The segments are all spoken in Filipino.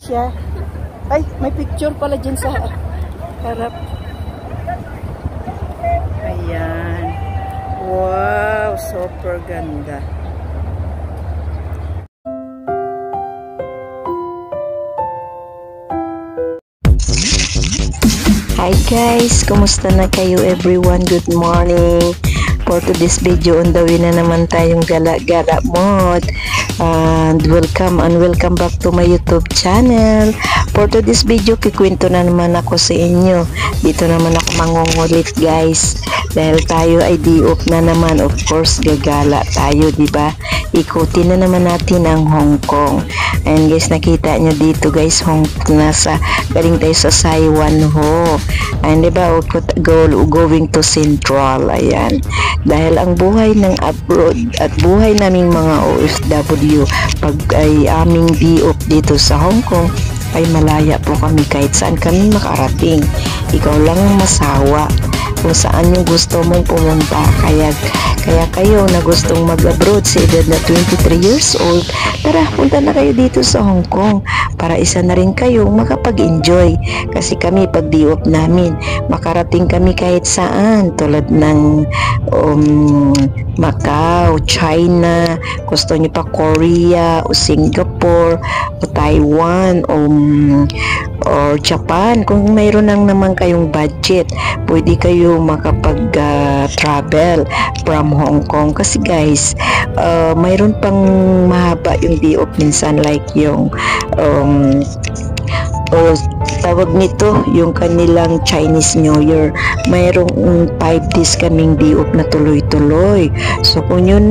siya. Ay, may picture pala dyan sa harap. Ayan. Wow, super ganda. Hi guys, kumusta na kayo everyone? Good morning. For today's video, on the way na naman tayong gala-gala mode. And welcome back to my YouTube channel. For today's video, kikwento na naman ako sa inyo. Dito naman ako mangungulit guys. Dahil tayo ay di-off na naman, of course, gagala tayo, diba? Ikutin na naman natin ang Hong Kong. Ayan guys, nakita nyo dito guys, galing tayo sa Saiwan Ho. Ayan diba, going to Central. Ayan. Dahil ang buhay ng abroad at buhay naming mga OFW pag ay aming di-off dito sa Hong Kong, ay malaya po kami kahit saan kami makarating. Ikaw lang ang masawa kung saan yung gusto mong pumunta. Kaya kayo na gustong mag-abroad sa edad na 23 years old, tara, punta na kayo dito sa Hong Kong para isa na rin kayong makapag-enjoy. Kasi kami, pag di-off namin, makarating kami kahit saan, tulad ng Macau, China, gusto nyo pa Korea, o Singapore, o Taiwan, or Japan. Kung mayroon lang naman kayong budget, pwede kayo makapag-travel from Hong Kong. Kasi guys, mayroon pang mahaba yung di-off minsan, like yung tawag nito, yung kanilang Chinese New Year. Mayroong 5 days kaming di-off na tuloy-tuloy. So kung yun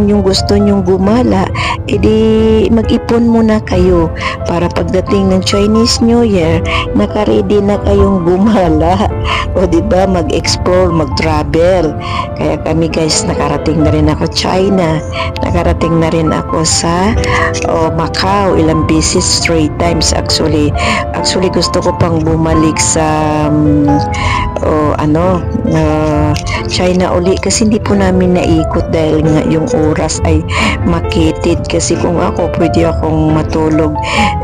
yung gusto nyong gumala, edi mag-ipon muna kayo para pagdating ng Chinese New Year, naka-ready na kayong gumala. O diba, mag-explore, mag-travel. Kaya kami guys, nakarating na rin ako China, nakarating na rin ako sa Macau, ilang beses, 3 times actually gusto ko pang bumalik sa China uli, kasi hindi po namin naikot dahil nga yung oras ay makitid. Kasi kung ako, pwede akong matulog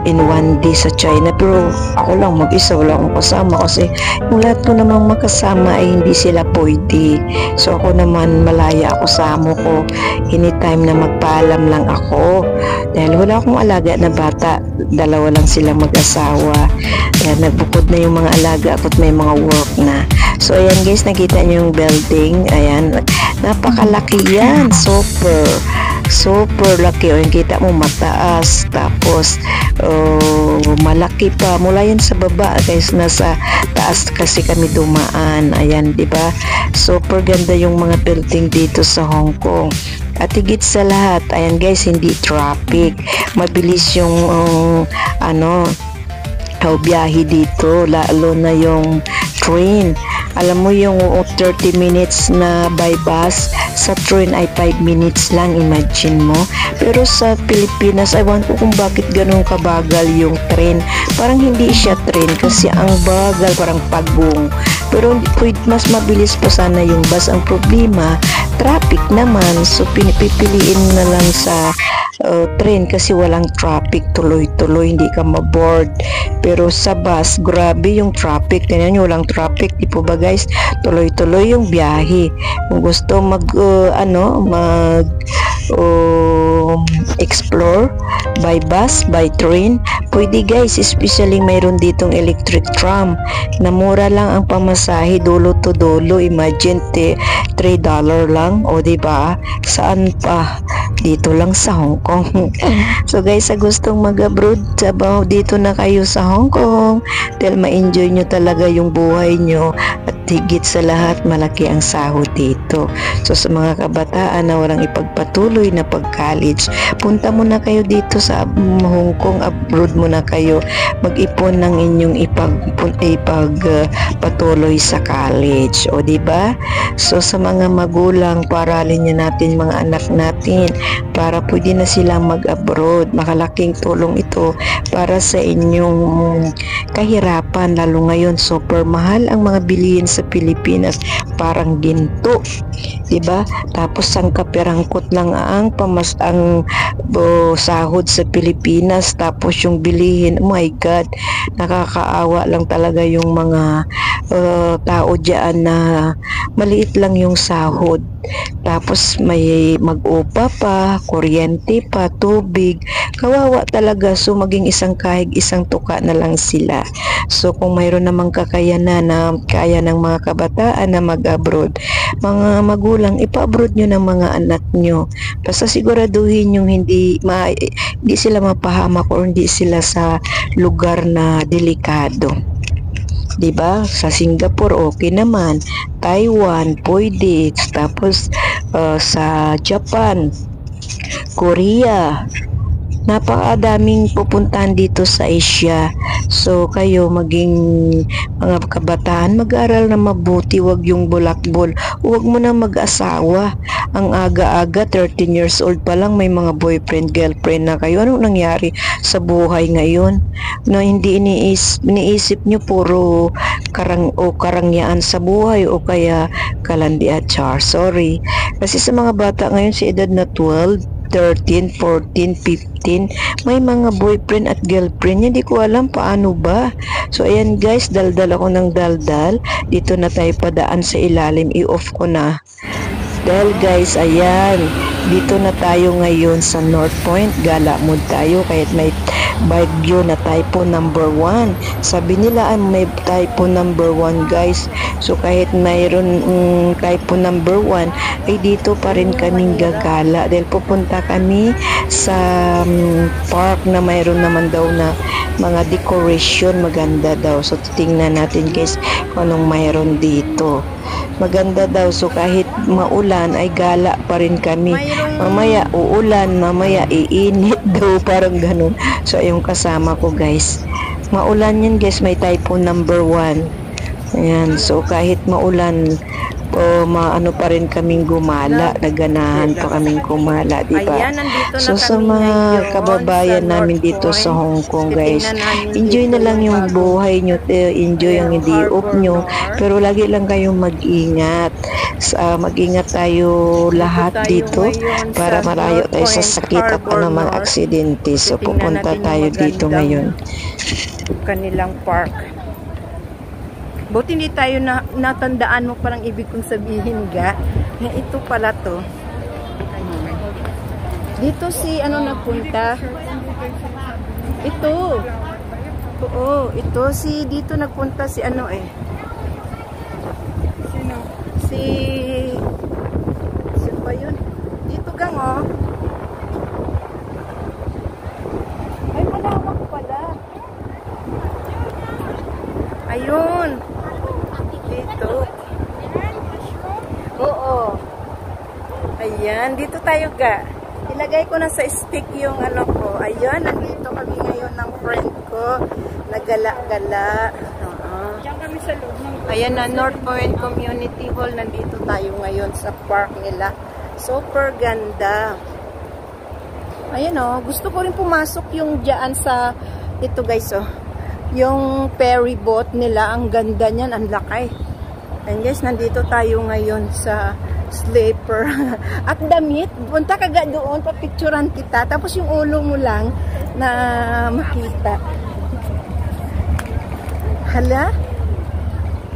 in 1 day sa China, pero ako lang mag-isa, wala akong kasama kasi yung lahat ko namang makasama ay hindi sila pwede. So ako naman, malaya ako sa amo ko, anytime na magpaalam lang ako dahil wala akong alaga na bata, 2 lang silang mag-asawa. Ayan, nagbukod na yung mga alaga at may mga work na. So ayan guys, nakita nyo yung building. Ayan, napakalaki yan, super laki. O yung kita mo, mataas, tapos malaki pa mula yan sa baba guys, nasa taas kasi kami dumaan. Ayan, diba, super ganda yung mga building dito sa Hong Kong. At higit sa lahat, ayan guys, hindi traffic, mabilis yung biyahe dito, lalo na yung train. Alam mo yung 30 minutes na by bus, sa train ay 5 minutes lang, imagine mo. Pero sa Pilipinas, ewan ko kung bakit ganun kabagal yung train. Parang hindi siya train kasi ang bagal, parang pagong. Pero mas mabilis pa sana yung bus. Ang problema, traffic naman. So pinipiliin na lang sa train kasi walang traffic, tuloy-tuloy, hindi ka maboard. Pero sa bus, grabe yung traffic. Tingnan nyo, walang traffic, di po ba guys? Tuloy-tuloy yung biyahe. Kung gusto explore by bus, by train, pwede guys, especially mayroon ditong electric tram na mura lang ang pamasahe dulo to dulo. Imagine, $3 lang, o diba, saan pa? Dito lang sa Hong Kong. So guys, sa gustong mag-abroad, sabaw dito na kayo sa Hong Kong dahil ma-enjoy nyo talaga yung buhay nyo, at higit sa lahat, malaki ang sahod dito. So sa mga kabataan na walang ipagpatuloy na pag-college, punta muna kayo dito sa Hong Kong, abroad muna kayo, mag-ipon ng inyong ipagpatuloy sa college, o diba? So sa mga magulang, paralin nyo natin mga anak natin para pwede na silang mag-abroad. Makalaking tulong ito para sa inyong kahirapan, lalo ngayon super mahal ang mga bilihin sa Pilipinas parang ginto, 'di ba? Tapos ang kaperangkot lang ang sahod sa Pilipinas, tapos yung bilihin, oh my God, nakakaawa lang talaga yung mga tao diyan na maliit lang yung sahod. Tapos may mag-upa pa, kuryente pa, tubig. Kawawa talaga. So maging isang kahig, isang tuka na lang sila. So kung mayroon namang kakayanan na kaya ng mga kabataan na mag-abroad, mga magulang, ipa-abroad nyo ng mga anak nyo. Basta siguraduhin yung hindi sila mapahamak o hindi sila sa lugar na delikado. 'Di ba? Sa Singapore okay naman, Taiwan pwede, tapos sa Japan, Korea, napakadaming pupuntahan dito sa Asia. So kayo maging mga kabataan, mag-aral na mabuti, wag yung bulakbol, wag mo na mag-asawa. Ang aga-aga, 13 years old pa lang may mga boyfriend, girlfriend na kayo. Anong nangyari sa buhay ngayon? Na hindi iniisip nyo puro karangyaan sa buhay o kaya kalandi at char. Sorry. Kasi sa mga bata ngayon, si edad na 12, 13, 14, 15, may mga boyfriend at girlfriend. Hindi ko alam paano ba. So ayan guys, daldal ako ng daldal. Dito na tayo padaan sa ilalim. I-off ko na. Dahil guys, ayan, dito na tayo ngayon sa North Point. Gala mood tayo kahit may bagyo na typhoon number 1. Sabi nila ay may typhoon number 1 guys. So kahit mayroon typhoon number 1, ay dito pa rin kaming gagala. Dahil pupunta kami sa park na mayroon naman daw na mga decoration, maganda daw. So titingnan natin guys kung anong mayroon dito. Maganda daw, so kahit maulan ay gala pa rin kami. Mamaya uulan, mamaya iinit daw, parang ganun. So yung kasama ko guys, maulan yan guys, may typhoon number 1. Ayan, so kahit maulan maano pa rin kaming gumala, naganahan pa kaming gumala, diba? So sa mga kababayan namin dito sa Hong Kong guys, enjoy na lang yung buhay nyo, enjoy ang hindi off nyo, pero lagi lang kayong mag-ingat. Mag-ingat tayo lahat dito para malayo tayo sa sakit at anumang aksidente. So pupunta tayo dito ngayon. Kanilang park. Buti hindi tayo natandaan mo parang ibig kong sabihin ga. Ito pala to. Dito si nagpunta. Ito. Oo, ito si dito nagpunta si Sino? Sino ba yun? Dito gang Ay, malawak pala. Ayun. Dito. Oo. Ayan, dito tayo ga. Ilagay ko na sa stick yung ko. Ayan, nandito kami ngayon ng friend ko. Nagala-gala. Diyan kami sa loob. Ayan na, North Point Community Hall. Nandito tayo ngayon sa park nila. Super ganda. Ayan gusto ko rin pumasok yung dyan sa ito guys yung ferry boat nila, ang ganda niyan, ang laki. And guys, nandito tayo ngayon sa sleeper. At damit, punta ka doon, papicturan kita, tapos yung ulo mo lang na makita. Hala?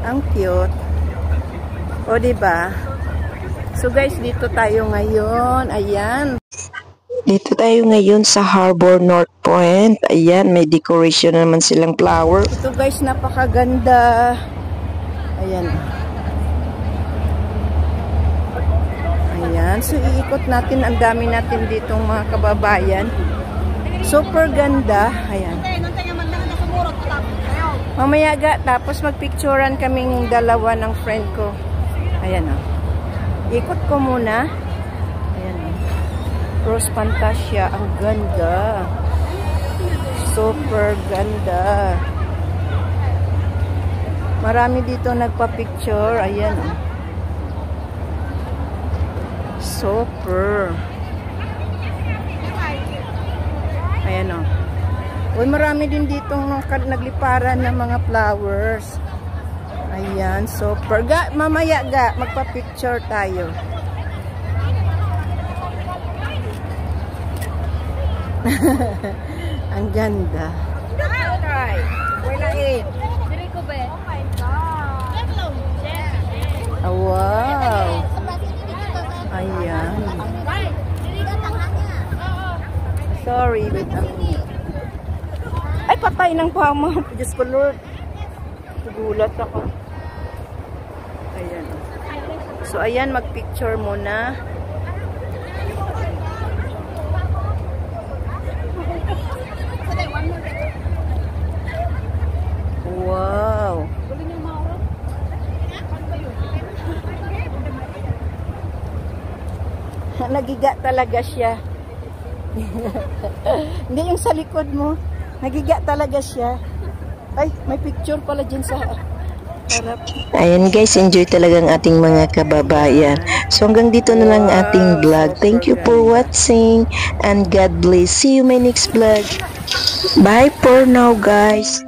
Ang cute. O diba? So guys, dito tayo ngayon. Ayan. Dito tayo ngayon sa Harbor North Point. Ayan, may decoration na naman silang flower. Ito guys, napakaganda. Ayan. Ayan, so iikot natin. Ang dami natin ditong mga kababayan. Super ganda. Ayan. Mamaya tapos magpicturean kaming dalawa ng friend ko. Ayan Ikot ko muna. Rose Fantasia, ang ganda. Super ganda. Marami dito nagpa-picture. Ayan Super. Ayan Uy, marami din dito nagliparan ng mga flowers. Ayan, super. Ga, mamaya ga, magpa-picture tayo. Ang ganda. Oh, wow. Ayan. Sorry, wait a minute. Ay, patay ng pama. Diyos ko, Lord. Nagulat ako. Ayan. So, ayan, mag-picture muna. Wow. Nagiga talaga siya. Hindi yung sa likod mo. Nagiga talaga siya. Ay, may picture pala dyan sa harap. Ayan guys, enjoy talaga ang ating mga kababayan. So hanggang dito na lang ang ating vlog. Thank you for watching and God bless. See you my next vlog. Bye for now guys.